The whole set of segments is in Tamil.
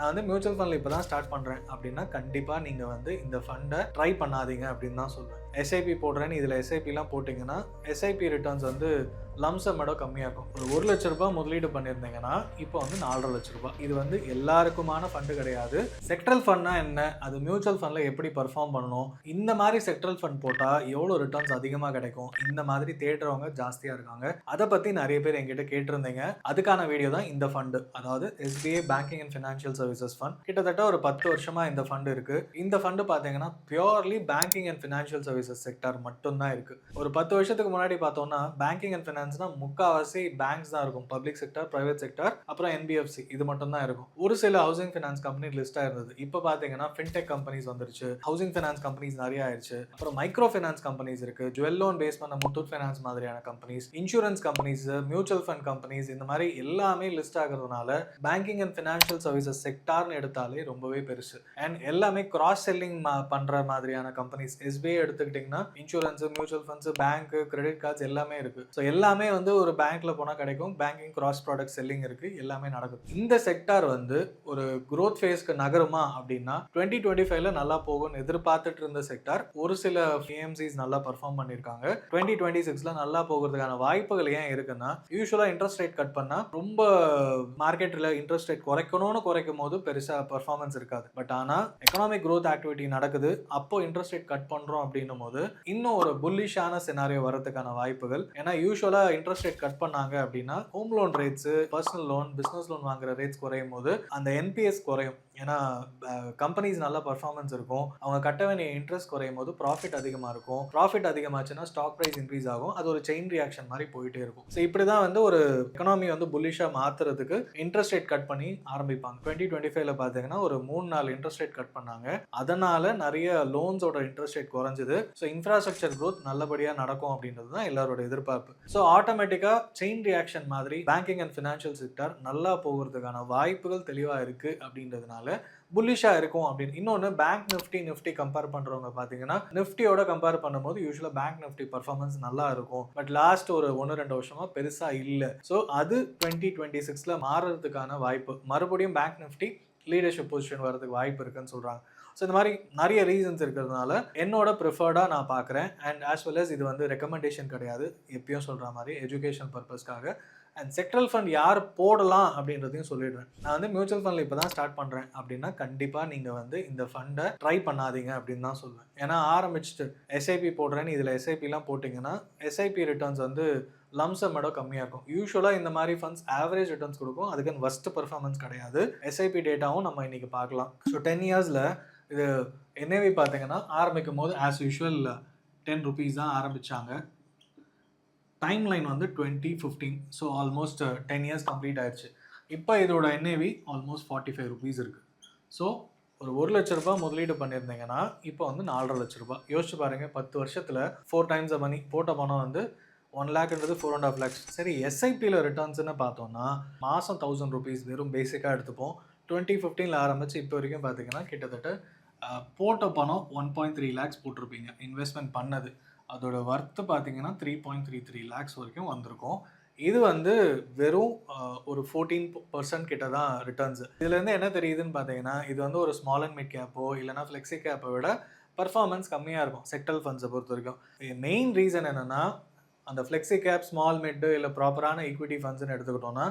நான் வந்து மியூச்சுவல் ஃபண்டில் இப்போ தான் ஸ்டார்ட் பண்ணுறேன் அப்படின்னா கண்டிப்பாக நீங்கள் வந்து இந்த ஃபண்டை ட்ரை பண்ணாதீங்க அப்படின்னு தான் சொல்லுவேன். எஸ்ஐபி போடுறேன்னு இதில் எஸ்ஐபிலாம் போட்டிங்கன்னா எஸ்ஐபி ரிட்டர்ன்ஸ் வந்து லம்சம் விட கம்மியாக இருக்கும். ஒரு 1 லட்ச ரூபாய் முதலீடு பண்ணியிருந்தீங்கன்னா இப்போ வந்து 4.5 லட்ச ரூபாய். இது வந்து எல்லாருக்குமான ஃபண்டு கிடையாது. செக்ட்ரல் ஃபண்ட்னா என்ன, அது மியூச்சுவல் ஃபண்டில் எப்படி பர்ஃபார்ம் பண்ணணும், இந்த மாதிரி செக்ட்ரல் ஃபண்ட் போட்டால் எவ்வளோ ரிட்டர்ன்ஸ் அதிகமாக கிடைக்கும், இந்த மாதிரி தேடுறவங்க ஜாஸ்தியாக இருக்காங்க. அதை பற்றி நிறைய பேர் என்கிட்ட கேட்டிருந்தீங்க. அதுக்கான வீடியோ தான் இந்த ஃபண்டு, அதாவது SBI banking and financial services fund. கிட்டத்தட்ட ஒரு 10 வருஷமா இந்த ஃபண்டு இருக்கு. இந்த ஃபண்டு பார்த்தீங்கன்னா purely banking and financial services sector மட்டும்தான் இருக்கு. ஒரு 10 வருஷத்துக்கு முன்னாடி பார்த்தோம்னா பேங்கிங் அண்ட் ஃபினான்ஸ்னா முக்காவாசி பேங்க்ஸ் தான் இருக்கும். பப்ளிக் செக்டார், பிரைவேட் செக்டார், அப்புறம் என்பிஎஃப்சி, இது மட்டும் தான் இருக்கும். ஒரு சில ஹவுசிங் ஃபினான்ஸ் கம்பெனி லிஸ்டா இருந்தது. இப்போ பார்த்தீங்கன்னா ஃபின்டெக் கம்பெனிஸ் வந்துருச்சு, ஹவுசிங் ஃபினான்ஸ் கம்பெனிஸ் நிறைய ஆயிடுச்சு. அப்புறம் மைக்ரோ ஃபினான்ஸ் கம்பெனிஸ் இருக்கு, ஜுவல் லோன் பேஸ் பண்ண முத்தூட் ஃபினான்ஸ் மாதிரியான companies, insurance companies, mutual fund companies, இந்த மாதிரி எல்லாமே லிஸ்ட் ஆகிறதுனால பேங்கிங் அண்ட் ஃபினான்ஷியல் சர்வீசஸ் செக்டார்னு எடுத்தாலே ரொம்பவே பெருசு. அண்ட் எல்லாமே கிராஸ் செல்லிங் பண்ற மாதிரியான கம்பெனிஸ். எஸ்பிஐ எடுத்துக்கிட்டீங்கன்னா insurance, mutual funds, bank, credit cards எல்லாமே இருக்கு. ஸோ எல்லாமே வந்து ஒரு பேங்க்ல போனால் கிடைக்கும். பேங்கிங் கிராஸ் ப்ராடக்ட் செல்லிங் இருக்கு, எல்லாமே நடக்குது. இந்த செக்டார் வந்து ஒரு growth ஃபேஸ்க்கு நகருமா அப்படின்னா 2025ல நல்லா போகும்னு எதிர்பார்த்துட்டு இருந்த செக்டார். ஒரு சில ஏஎம்சிஸ் நல்லா பர்ஃபார்ம் பண்ணியிருக்காங்க. 2026ல நல்லா போகிறதுக்கான வாய்ப்புகள் ஏன் இருக்குன்னா, யூஸ்வலா இன்ட்ரெஸ்ட் ரேட் கட் பண்ணா ரொம்ப மார்க்கெட்ல இன்ட்ரெஸ்ட் ரேட் குறைக்கும் போது பெருசா பர்ஃபார்மன்ஸ் இருக்காது. பட் ஆனா எக்கனாமிக் growth ஆக்டிவிட்டி நடக்குது, அப்போ இன்ட்ரெஸ்ட் ரேட் கட் பண்றோம் அப்படின்னும் போது இன்னும் ஒரு புல்லிஷான சினாரியோ வரதுக்கான வாய்ப்புகள். ஏன்னா யூஸ்வலா இன்ட்ரெஸ்ட் ரேட் கட் பண்ணாங்க அப்படின்னா home loan rates, personal loan, business loan வாங்குற ரேட்ஸ் குறையும் போது அந்த என்பிஎஸ் குறையும். ஏன்னா கம்பெனிஸ் நல்ல பர்ஃபார்மன்ஸ் இருக்கும், அவங்க கட்ட வேண்டிய இன்ட்ரெஸ்ட் குறையும் போது ப்ராஃபிட் அதிகமாக இருக்கும். ப்ராஃபிட் அதிகமாச்சுன்னா ஸ்டாக் ப்ரைஸ் இன்க்ரீஸ் ஆகும். அது ஒரு செயின் ரியாக்ஷன் மாதிரி போயிட்டே இருக்கும். ஸோ இப்படி தான் வந்து ஒரு எக்கனாமி வந்து புல்லிஷாக மாற்றுறதுக்கு இன்ட்ரெஸ்ட் ரேட் கட் பண்ணி ஆரம்பிப்பாங்க. 2025ல பார்த்தீங்கன்னா ஒரு 3-4 இன்ட்ரெஸ்ட் ரேட் கட் பண்ணாங்க. அதனால நிறைய லோன்ஸோட இன்ட்ரெஸ்ட் ரேட் குறைஞ்சது. ஸோ இன்ஃப்ராஸ்ட்ரக்சர் growth நல்லபடியாக நடக்கும் அப்படின்றது தான் எல்லாரோட எதிர்பார்ப்பு. ஸோ ஆட்டோமேட்டிக்காக செயின் ரியாக்ஷன் மாதிரி பேங்கிங் அண்ட் ஃபினான்ஷியல் செக்டார் நல்லா போகிறதுக்கான வாய்ப்புகள் தெளிவாக இருக்குது அப்படின்றதுனால புல்லிஷாக இருக்கும் அப்படின்னு. இன்னொன்று, பேங்க் நிஃப்டி கம்பேர் பண்ணுறவங்க பார்த்தீங்கன்னா நிஃப்டியோட கம்பேர் பண்ணும்போது யூஸ்வலாக பேங்க் நிஃப்டி பர்ஃபார்மன்ஸ் நல்லா இருக்கும். பட் லாஸ்ட் ஒரு 1-2 வருஷமா பெருசாக இல்லை. ஸோ அது 2026ல மாறுறதுக்கான வாய்ப்பு, மறுபடியும் பேங்க் நிஃப்டி லீடர்ஷிப் பொசிஷன் வரதுக்கு வாய்ப்பு இருக்குன்னு சொல்கிறாங்க. ஸோ இந்த மாதிரி நிறைய ரீசன்ஸ் இருக்கிறதுனால என்னோட ப்ரிஃபர்டாக நான் பார்க்குறேன். அண்ட் ஆஸ் வெல் அஸ் இது வந்து ரெக்கமெண்டேஷன் கிடையாது, எப்பயும் சொல்கிற மாதிரி எஜுகேஷன் பர்பஸ்க்காக. அண்ட் செக்ட்ரல் ஃபண்ட் யார் போடலாம் அப்படின்றதையும் சொல்லிடுறேன். நான் வந்து மியூச்சுவல் ஃபண்டில் இப்போ தான் ஸ்டார்ட் பண்ணுறேன் அப்படின்னா கண்டிப்பாக நீங்கள் வந்து இந்த ஃபண்டை ட்ரை பண்ணாதீங்க அப்படின்னு தான் சொல்லுவேன். ஏன்னா ஆரம்பிச்சுட்டு எஸ்ஐபி போடுறேன்னு இதில் எஸ்ஐபிலாம் போட்டிங்கன்னா எஸ்ஐபி ரிட்டர்ன்ஸ் வந்து லம்சம் விட கம்மியாக இருக்கும். யூஸ்வலாக இந்த மாதிரி ஃபண்ட்ஸ் ஆவரேஜ் ரிட்டர்ன்ஸ் கொடுக்கும், அதுக்குன்னு ஃபர்ஸ்ட் பர்ஃபார்மன்ஸ் கிடையாது. எஸ்ஐபி டேட்டாவும் நம்ம இன்றைக்கி பார்க்கலாம். ஸோ 10 இயர்ஸில் இது என்ஏவி பார்த்தீங்கன்னா ஆரம்பிக்கும் போது ஆஸ் யூஷுவல் 10 rupees தான் ஆரம்பித்தாங்க. டைம் லைன் வந்து 2015. ஸோ ஆல்மோஸ்ட் 10 இயர்ஸ் கம்ப்ளீட் ஆயிடுச்சு. இப்போ இதோட என்ஏவி ஆல்மோஸ்ட் 45 rupees இருக்குது. ஸோ ஒரு 1 லட்ச ரூபாய் முதலீடு பண்ணியிருந்தீங்கன்னா இப்போ வந்து 4.5 லட்ச ரூபாய். யோசிச்சு பாருங்கள், 10 வருஷத்தில் 4 times மணி போட்ட பணம் வந்து 1 lakhன்றது 4.5 lakhs. சரி, எஸ்ஐபியில் ரிட்டர்ன்ஸ்னு பார்த்தோம்னா மாதம் 1000 rupees வெறும் பேசிக்காக எடுத்துப்போம். 2015ல் ஆரம்பித்து இப்போ வரைக்கும் பார்த்தீங்கன்னா கிட்டத்தட்ட போட்ட பணம் 1.3 lakhs போட்டிருப்பீங்க. இன்வெஸ்ட்மெண்ட் பண்ணது அதோட ஒர்த்து பார்த்தீங்கன்னா 3.33 lakhs வரைக்கும் வந்திருக்கும். இது வந்து வெறும் ஒரு 14% கிட்ட தான் ரிட்டர்ன்ஸ். இதுலேருந்து என்ன தெரியுதுன்னு பார்த்தீங்கன்னா இது வந்து ஒரு ஸ்மால் அண்ட் மிட் கேப்போ இல்லைனா ஃப்ளெக்ஸி கேப்பை விட பர்ஃபார்மன்ஸ் கம்மியாக இருக்கும் செக்ட்ரல் ஃபண்ட்ஸை பொறுத்த வரைக்கும். மெயின் ரீசன் என்னென்னா, அந்த ஃப்ளெக்ஸி கேப், ஸ்மால் மிட்டு இல்லை ப்ராப்பரான ஈக்விட்டி ஃபண்ட்ஸ்ன்னு எடுத்துக்கிட்டோன்னா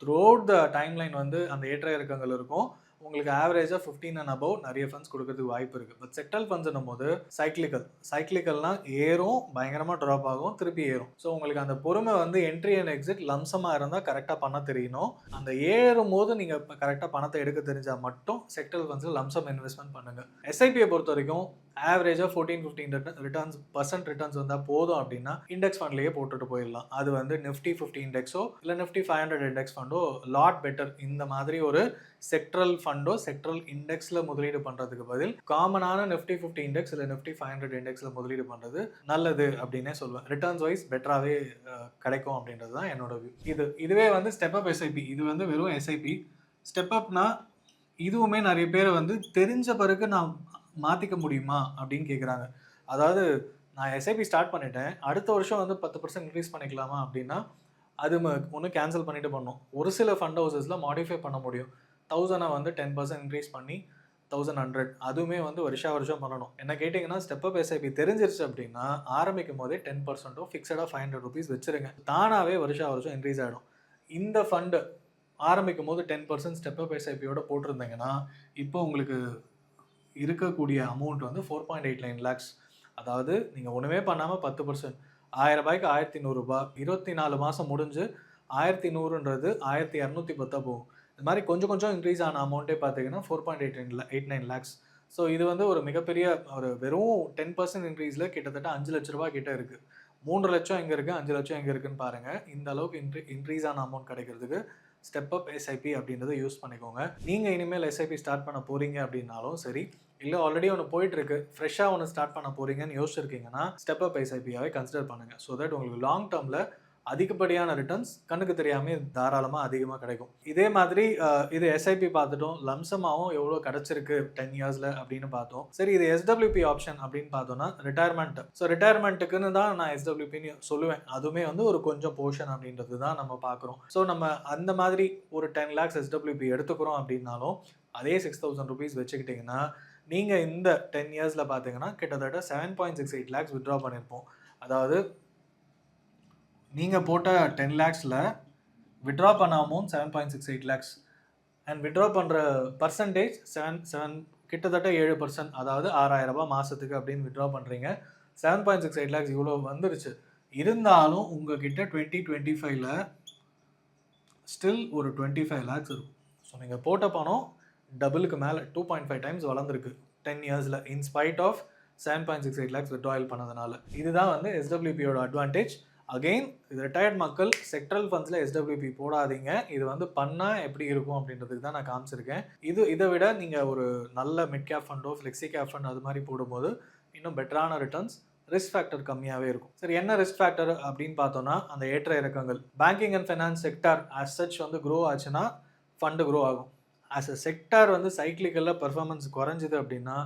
through out the time line வந்து அந்த ஏற்ற இறக்கங்கள் இருக்கும். உங்களுக்கு ஆவரேஜாக 15 and above நிறைய ஃபண்ட்ஸ் கொடுக்கறதுக்கு வாய்ப்பு இருக்குது. பட் செக்ட்ரல் ஃபண்ட்ஸ்னும் போது சைக்கிளிக்கல்னால் ஏறும், பயங்கரமாக ட்ராப் ஆகும், திருப்பி ஏறும். ஸோ உங்களுக்கு அந்த பொறுமை வந்து என்ட்ரி அண்ட் எக்ஸிட் லம்சமாக இருந்தால் கரெக்டாக பண்ண தெரியணும். அந்த ஏறும் போது நீங்கள் இப்போ கரெக்டாக பணத்தை எடுக்க தெரிஞ்சால் மட்டும் செக்ட்ரல் ஃபண்ட்ஸில் லம்சம் இன்வெஸ்ட்மெண்ட் பண்ணுங்கள். எஸ்ஐபியை பொறுத்த வரைக்கும் ஆவரேஜாக 14-15% ரிட்டர்ன்ஸ் வந்தால் போதும் அப்படின்னா இண்டெக்ஸ் ஃபண்ட்லேயே போட்டுட்டு போயிடலாம். அது வந்து நிஃப்டி 50 இண்டெக்ஸோ இல்லை நிஃப்டி 500 இண்டெக்ஸ் ஃபண்டோ லாட் பெட்டர். இந்த மாதிரி ஒரு செக்ட்ரல் ஃபண்டோ செக்ட்ரல் இண்டெக்ஸில் முதலீடு பண்ணுறதுக்கு பதில் காமனான நிஃப்டி 50 இண்டெக்ஸ் இல்லை நிஃப்டி 500 இண்டெக்ஸில் முதலீடு பண்ணுறது நல்லது அப்படின்னே சொல்லுவேன். ரிட்டர்ன்ஸ் வைஸ் பெட்டராகவே கிடைக்கும் அப்படின்றது தான் என்னோட வியூ. இதுவே வந்து ஸ்டெப் அப் எஸ்ஐபி, இது வந்து வெறும் எஸ்ஐபி. ஸ்டெப் அப்னா இதுவுமே நிறைய பேர் வந்து தெரிஞ்ச பிறகு நான் மாற்றிக்க முடியுமா அப்படின்னு கேட்குறாங்க. அதாவது நான் எஸ்ஐபி ஸ்டார்ட் பண்ணிட்டேன், அடுத்த வருஷம் வந்து 10% இன்க்ரீஸ் பண்ணிக்கலாமா அப்படின்னா அது ஒன்று கேன்சல் பண்ணிட்டு பண்ணணும். ஒரு சில ஃபண்ட் ஹவுசஸில் மாடிஃபை பண்ண முடியும். 1000 வந்து 10% இன்க்ரீஸ் பண்ணி 1100 அதுவுமே வந்து வருஷம் பண்ணணும். என்ன கேட்டீங்கன்னா ஸ்டெப் அப் எஸ்ஐபி தெரிஞ்சிருச்சு அப்படின்னா ஆரம்பிக்கும் போதே 10% ஃபிக்ஸடா ₹500 வச்சிருங்க. தானாவே வருஷம் இன்க்ரீஸ் ஆயிடும். இந்த ஃபண்ட் ஆரம்பிக்கும் போது 10% ஸ்டெப் அப் எஸ்ஐபியோட போட்டிருந்தீங்கன்னா இப்போ உங்களுக்கு இருக்கக்கூடிய அமௌண்ட் வந்து 4.89 lakhs. அதாவது நீங்க ஒண்ணுமே பண்ணாம 10% ₹1000க்கு ₹1100 24 மாசம் முடிஞ்சு 1100ன்றது 1210 போகும். இது மாதிரி கொஞ்சம் கொஞ்சம் இன்க்ரீஸ் ஆன அமௌண்ட்டே பார்த்தீங்கன்னா 4.89 lakhs. ஸோ இது வந்து ஒரு மிகப்பெரிய ஒரு வெறும் 10% இன்க்ரீஸில் கிட்டத்தட்ட ₹5,00,000 கிட்ட இருக்கு. 3 லட்சம் எங்க இருக்கு, 5 லட்சம் எங்க இருக்குன்னு பாருங்க. இந்த அளவுக்கு இன்க்ரீஸ் ஆன அமௌண்ட் கிடைக்கிறதுக்கு ஸ்டெப் அப் எஸ்ஐபி அப்படின்றத யூஸ் பண்ணிக்கோங்க. நீங்க இனிமேல் எஸ்ஐபி ஸ்டார்ட் பண்ண போறீங்க அப்படின்னாலும் சரி, இல்ல ஆல்ரெடி ஒன்று போயிட்டு இருக்கு, ஃப்ரெஷ்ஷாக ஒன்று ஸ்டார்ட் பண்ண போறீங்கன்னு யோசிச்சிருக்கீங்கன்னா ஸ்டெப் அப் எஸ்ஐபியாவே கன்சிடர் பண்ணுங்க. ஸோ தட் உங்களுக்கு லாங் டேர்ம்ல அதிகப்படியான ரிட்டர்ன்ஸ் கண்ணுக்கு தெரியாம தாராளமா அதிகமா கிடைக்கும். இதே மாதிரி இது எஸ்ஐபி பார்த்துட்டோம். லம்சமாவும் எவ்வளோ கிடைச்சிருக்கு 10 இயர்ஸ்ல அப்படின்னு பார்த்தோம். சரி, இது எஸ்டபிள்யூபி ஆப்ஷன் அப்படின்னு பார்த்தோம்னா ரிட்டையர்மெண்ட். ஸோ ரிட்டையர்மெண்ட்டுக்குன்னு தான் நான் எஸ்டபிள்யூபின்னு சொல்லுவேன். அதுவுமே வந்து ஒரு கொஞ்சம் போர்ஷன் அப்படின்றது தான் நம்ம பார்க்குறோம். ஸோ நம்ம அந்த மாதிரி ஒரு 10 lakhs எஸ்டபிள்யூபி எடுத்துக்கிறோம் அப்படின்னாலும் அதே ₹6,000 வச்சுக்கிட்டிங்கன்னா நீங்கள் இந்த 10 இயர்ஸில் பார்த்தீங்கன்னா கிட்டத்தட்ட 7.68 lakhs வித்ட்ரா பண்ணியிருப்போம். அதாவது நீங்கள் போட்ட 10 lakhsல வித்ட்ரா பண்ண அமௌண்ட் 7.68 lakhs அண்ட் வித்ட்ரா பண்ணுற பர்சன்டேஜ் 7 கிட்டத்தட்ட 7%. அதாவது ₹6,000 மாதத்துக்கு அப்படின்னு வித்ட்ரா பண்ணுறீங்க. 7.68 lakhs இவ்வளோ வந்துருச்சு. இருந்தாலும் உங்ககிட்ட 2025ல ஸ்டில் ஒரு 25 lakhs இருக்கும். ஸோ நீங்கள் போட்ட பணம் டபுளுக்கு மேலே 2.5 டைம்ஸ் வளர்ந்துருக்கு 10 இயர்ஸில் இன்ஸ்பைட் ஆஃப் 7.68 lakhs வித்ட்ராயல் பண்ணதுனால. இதுதான் வந்து எஸ்டபிள்யூபியோட அட்வான்டேஜ். அகெயின் இது ரிட்டையர்ட் மக்கள் செக்ட்ரல் ஃபண்ட்ஸில் எஸ்டபிள்யூபி போடாதீங்க. இது வந்து பண்ணால் எப்படி இருக்கும் அப்படின்றதுக்கு தான் நான் காமிச்சிருக்கேன். இதை விட நீங்கள் ஒரு நல்ல மிட் கேப் ஃபண்டோ ஃப்ளெக்ஸி கேப் ஃபண்ட் அது மாதிரி போடும்போது இன்னும் பெட்டரான ரிட்டர்ன்ஸ், ரிஸ்க் ஃபேக்டர் கம்மியாகவே இருக்கும். சரி, என்ன ரிஸ்க் ஃபேக்டர் அப்படின்னு பார்த்தோன்னா அந்த ஏற்ற இறக்கங்கள். Banking and finance sector as such வந்து க்ரோ ஆச்சுன்னா ஃபண்டு க்ரோ ஆகும். ஆஸ் அ செக்டார் வந்து சைக்ளிக்கலில் பெர்ஃபார்மன்ஸ் குறைஞ்சிது அப்படின்னா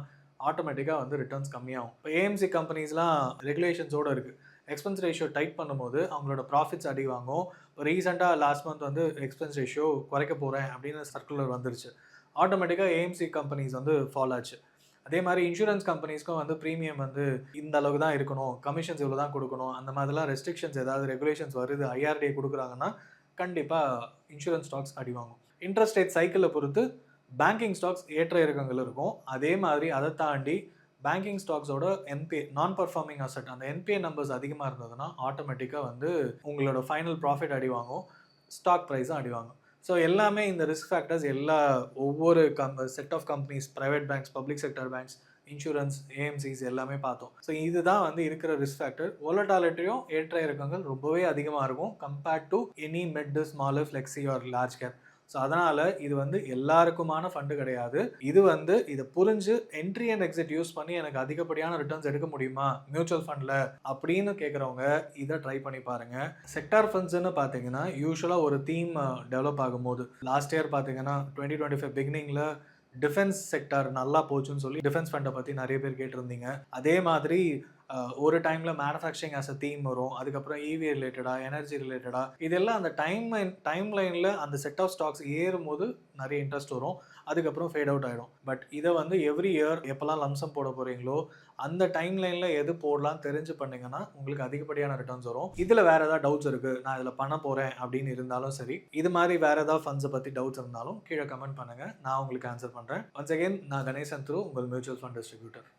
ஆட்டோமேட்டிக்காக வந்து ரிட்டர்ன்ஸ் கம்மியாகும். இப்போ ஏஎம்சி கம்பெனிஸ்லாம் ரெகுலேஷன்ஸோடு இருக்குது. எக்ஸ்பென்ஸ் ரேஷியோ டைட் பண்ணும்போது அவங்களோட ப்ராஃபிட்ஸ் அடி வாங்கும். ரீசெண்டாக லாஸ்ட் மந்த் வந்து எக்ஸ்பென்ஸ் ரேஷியோ குறைக்க போகிறேன் அப்படின்னு சர்க்குலர் வந்துருச்சு. ஆட்டோமேட்டிக்காக ஏஎம்சி கம்பெனிஸ் வந்து ஃபாலோ ஆச்சு. அதே மாதிரி இன்சூரன்ஸ் கம்பெனிஸ்க்கும் வந்து ப்ரீமியம் வந்து இந்த அளவுக்கு தான் இருக்கணும், கமிஷன்ஸ் இவ்வளோ தான் கொடுக்கணும், அந்த மாதிரிலாம் ரெஸ்ட்ரிக்ஷன்ஸ் ஏதாவது ரெகுலேஷன்ஸ் வருது, ஐஆர்டிஏ கொடுக்குறாங்கன்னா கண்டிப்பாக இன்சூரன்ஸ் ஸ்டாக்ஸ் அடி வாங்கும். இன்ட்ரெஸ்ட் ரேட் சைக்கிளை பொறுத்து பேங்கிங் ஸ்டாக்ஸ் ஏற்ற இறக்கங்கள் இருக்கும். அதே மாதிரி அதை தாண்டி பேங்கிங் ஸ்டாக்ஸோட என்பிஏ நான் பர்ஃபார்மிங் அசட் அந்த என்பிஏ நம்பர்ஸ் அதிகமாக இருந்ததுன்னா ஆட்டோமேட்டிக்காக வந்து உங்களோட ஃபைனல் ப்ராஃபிட் அடி வாங்கும், ஸ்டாக் ப்ரைஸும் அடி வாங்கும். ஸோ எல்லாமே இந்த ரிஸ்க் ஃபேக்டர்ஸ் ஒவ்வொரு set of companies, private banks, public sector banks, insurance, AMCs எல்லாமே பார்த்தோம். ஸோ இதுதான் வந்து இருக்கிற ரிஸ்க் ஃபேக்டர். வோலட்டாலிட்டியும் ஏற்ற இறக்கங்கள் ரொம்பவே அதிகமாக இருக்கும் compared to any mid, small, flexi or large cap. So அதனால் இது வந்து எல்லாருக்குமான ஃபண்டு கிடையாது. இது வந்து இதை புரிஞ்சு என்ட்ரி அண்ட் எக்ஸிட் யூஸ் பண்ணி எனக்கு அதிகப்படியான ரிட்டர்ன்ஸ் எடுக்க முடியுமா மியூச்சுவல் ஃபண்டில் அப்படின்னு கேட்குறவங்க இதை ட்ரை பண்ணி பாருங்கள். செக்டார் ஃபண்ட்ஸ்ன்னு பார்த்தீங்கன்னா யூஸ்வலாக ஒரு தீம் டெவலப் ஆகும்போது லாஸ்ட் இயர் பார்த்தீங்கன்னா 2025 பிகினிங்கில் டிஃபென்ஸ் செக்டார் நல்லா போச்சுன்னு சொல்லி டிஃபென்ஸ் ஃபண்டை பற்றி நிறைய பேர் கேட்டிருந்தீங்க. அதே மாதிரி ஒரு டைமில் மேனுஃபேக்சரிங் ஆஸ் அ தீம் வரும். அதுக்கப்புறம் இவி ரிலேட்டடாக, எனர்ஜி ரிலேட்டடாக இதெல்லாம் அந்த டைம் லைனில் அந்த செட் ஆஃப் ஸ்டாக்ஸ் ஏறும்போது நிறைய இன்ட்ரெஸ்ட் வரும். அதுக்கப்புறம் ஃபேட் அவுட் ஆகிடும். பட் இதை வந்து எவ்ரி இயர் எப்போல்லாம் லம்சம் போட போகிறீங்களோ அந்த டைம் லைனில் எது போடலாம் தெரிஞ்சு பண்ணிங்கன்னா உங்களுக்கு அதிகப்படியான ரிட்டர்ன்ஸ் வரும். இதில் வேறு ஏதாவது டவுட்ஸ் இருக்குது, நான் இதில் பண்ண போகிறேன் அப்படின்னு இருந்தாலும் சரி, இது மாதிரி வேறு ஏதாவது ஃபண்ட்ஸை பற்றி டவுட்ஸ் இருந்தாலும் கீழே கமெண்ட் பண்ணுங்கள், நான் உங்களுக்கு ஆன்சர் பண்ணுறேன். ஒன்ஸ் அகெயின் நான் கணேசன் த்ரூ, உங்கள் மியூச்சுவல் ஃபண்ட் டிஸ்ட்ரிபியூட்டர்.